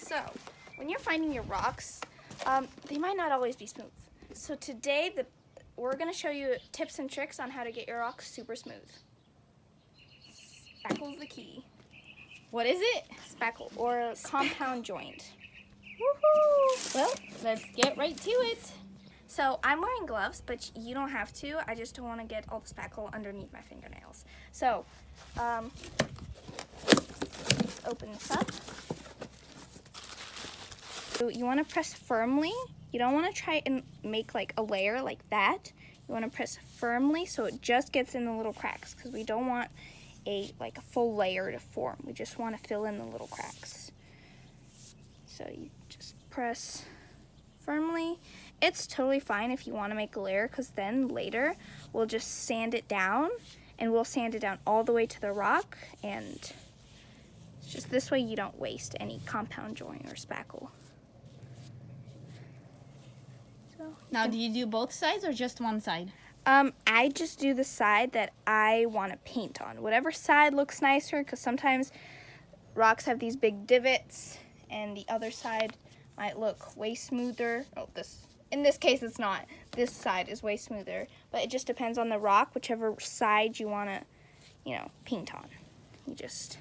So, when you're finding your rocks, they might not always be smooth. So today, we're going to show you tips and tricks on how to get your rocks super smooth. Spackle's the key. What is it? Spackle, or compound joint. Woohoo! Well, let's get right to it. So I'm wearing gloves, but you don't have to. I just don't want to get all the spackle underneath my fingernails. So, let's open this up. So you want to press firmly. You don't want to try and make like a layer like that. You want to press firmly so it just gets in the little cracks, because we don't want a full layer to form. We just want to fill in the little cracks. So you just press firmly. It's totally fine if you want to make a layer, because then later we'll just sand it down, and we'll sand it down all the way to the rock, and it's just this way you don't waste any compound joint or spackle. So Now, do you do both sides or just one side? I just do the side that I want to paint on. Whatever side looks nicer, because sometimes rocks have these big divots, and the other side might look way smoother. In this case, it's not. This side is way smoother, but it just depends on the rock, whichever side you want to, paint on. You just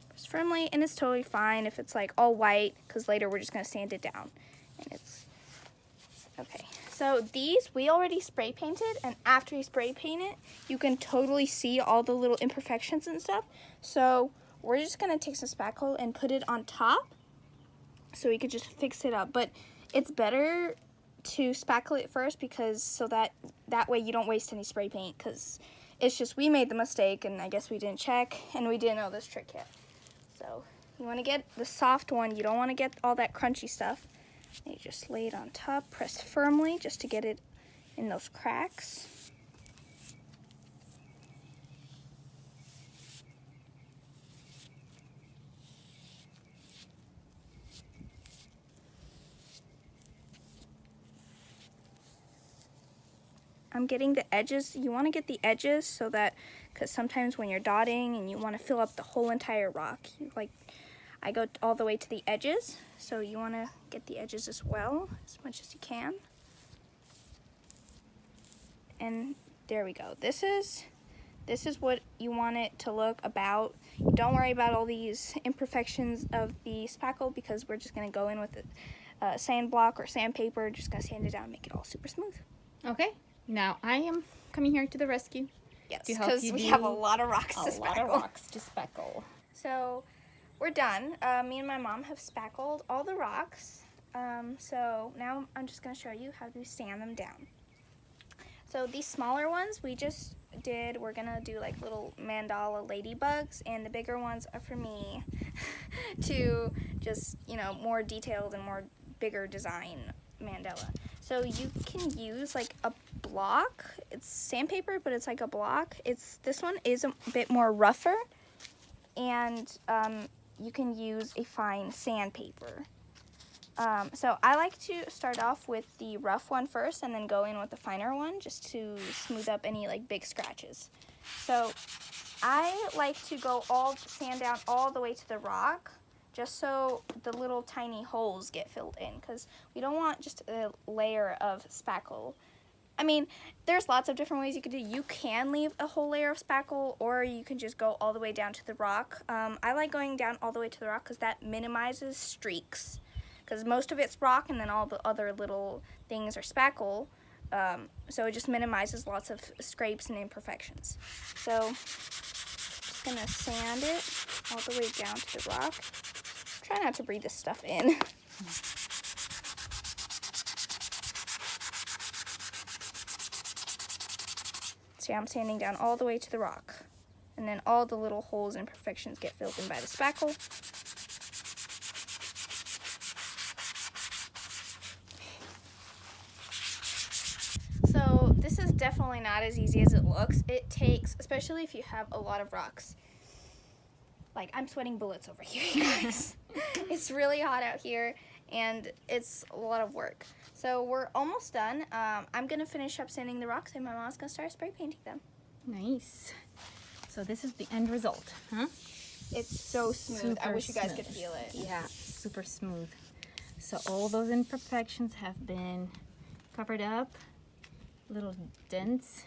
press firmly, and it's totally fine if it's like all white, because later we're just going to sand it down, and it's okay. So these we already spray painted, and after you spray paint it, you can totally see all the little imperfections and stuff. So we're just going to take some spackle and put it on top, so we could just fix it up. But it's better to spackle it first, because so that way you don't waste any spray paint, because it's just we made the mistake, and I guess we didn't check, and we didn't know this trick yet. So you want to get the soft one. You don't want to get all that crunchy stuff. And you just lay it on top, press firmly just to get it in those cracks. I'm getting the edges. You want to get the edges so that, because sometimes when you're dotting and you want to fill up the whole entire rock, I go all the way to the edges, so you want to get the edges as well, as much as you can. And there we go. This is what you want it to look about. Don't worry about all these imperfections of the spackle, because we're just going to go in with a sand block or sandpaper, just going to sand it down and make it all super smooth. Okay. Now, I am coming here to the rescue. Yes, because we have a lot of rocks to spackle. A lot of rocks to spackle. So we're done. Me and my mom have spackled all the rocks. So now I'm just going to show you how to sand them down. So these smaller ones we're going to do like little mandala ladybugs, and the bigger ones are for me to just, more detailed and more bigger design mandala. So you can use like a block. It's sandpaper, but it's like a block. This one is a bit more rougher, and you can use a fine sandpaper. So I like to start off with the rough one first, and then go in with the finer one just to smooth up any like big scratches. So I like to sand down all the way to the rock, just so the little tiny holes get filled in, because we don't want just a layer of spackle. I mean, there's lots of different ways you could do. You can leave a whole layer of spackle, or you can just go all the way down to the rock. I like going down all the way to the rock, because that minimizes streaks, because most of it's rock, and then all the other little things are spackle. So it just minimizes lots of scrapes and imperfections. So just going to sand it all the way down to the rock. Try not to breathe this stuff in. So yeah, I'm sanding down all the way to the rock. And then all the little holes and imperfections get filled in by the spackle. So this is definitely not as easy as it looks. It takes, especially if you have a lot of rocks. Like, I'm sweating bullets over here, you guys. It's really hot out here, and it's a lot of work. So we're almost done. I'm going to finish up sanding the rocks, and my mom's going to start spray painting them. Nice. So this is the end result, huh? It's so smooth. I Super wish you guys smooth. could feel it. Yeah, super smooth. So all those imperfections have been covered up. Little dents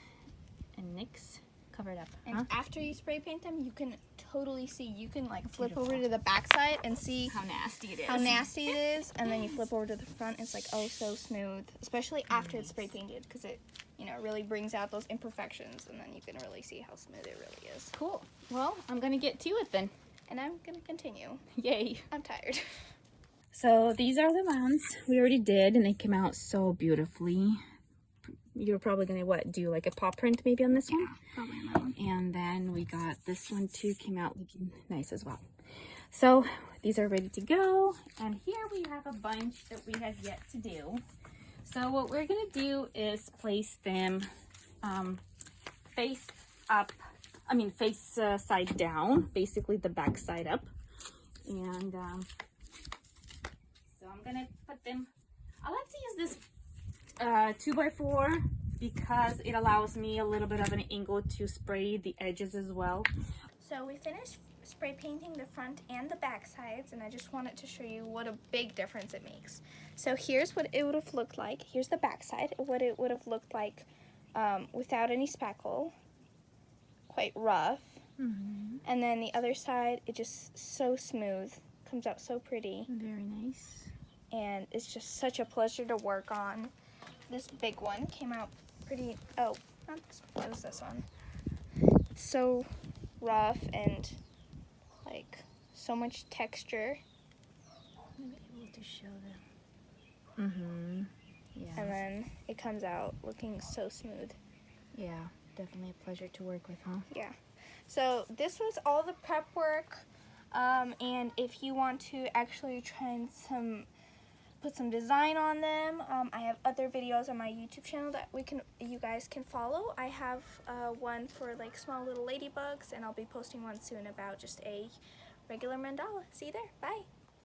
and nicks covered up. And after you spray paint them, you can totally see. You can like flip over to the back side and see How nasty it is. how nasty it is, and then you flip over to the front. It's like oh so smooth, especially after it's spray painted, because it really brings out those imperfections, and then you can really see how smooth it really is. Cool. Well, I'm gonna get to it then. And I'm gonna continue. Yay. I'm tired. So these are the ones we already did, and they came out so beautifully. You're probably gonna do like a paw print maybe on this one? Probably on that one. And then we got this one too, came out looking nice as well. So these are ready to go. And here we have a bunch that we have yet to do. So what we're gonna do is place them face up, face side down, basically the back side up. And so I'm gonna put them, I like to use this 2x4 because it allows me a little bit of an angle to spray the edges as well. So we finished spray painting the front and the back sides, and I just wanted to show you what a big difference it makes. So here's what it would have looked like. Here's the back side, what it would have looked like without any spackle. Quite rough. Mm-hmm. And then the other side, it just so smooth, comes out so pretty, Very nice. and it's just such a pleasure to work on. This big one came out pretty, oh, not this one, what was this one? It's so rough and like so much texture, I'm able to show them. Mm-hmm. Yeah. and then it comes out looking so smooth. Yeah, definitely a pleasure to work with, huh? Yeah. So this was all the prep work, and if you want to actually try and put some design on them, I have other videos on my YouTube channel that you guys can follow. I have one for like small little ladybugs, and I'll be posting one soon about just a regular mandala. See you there. Bye.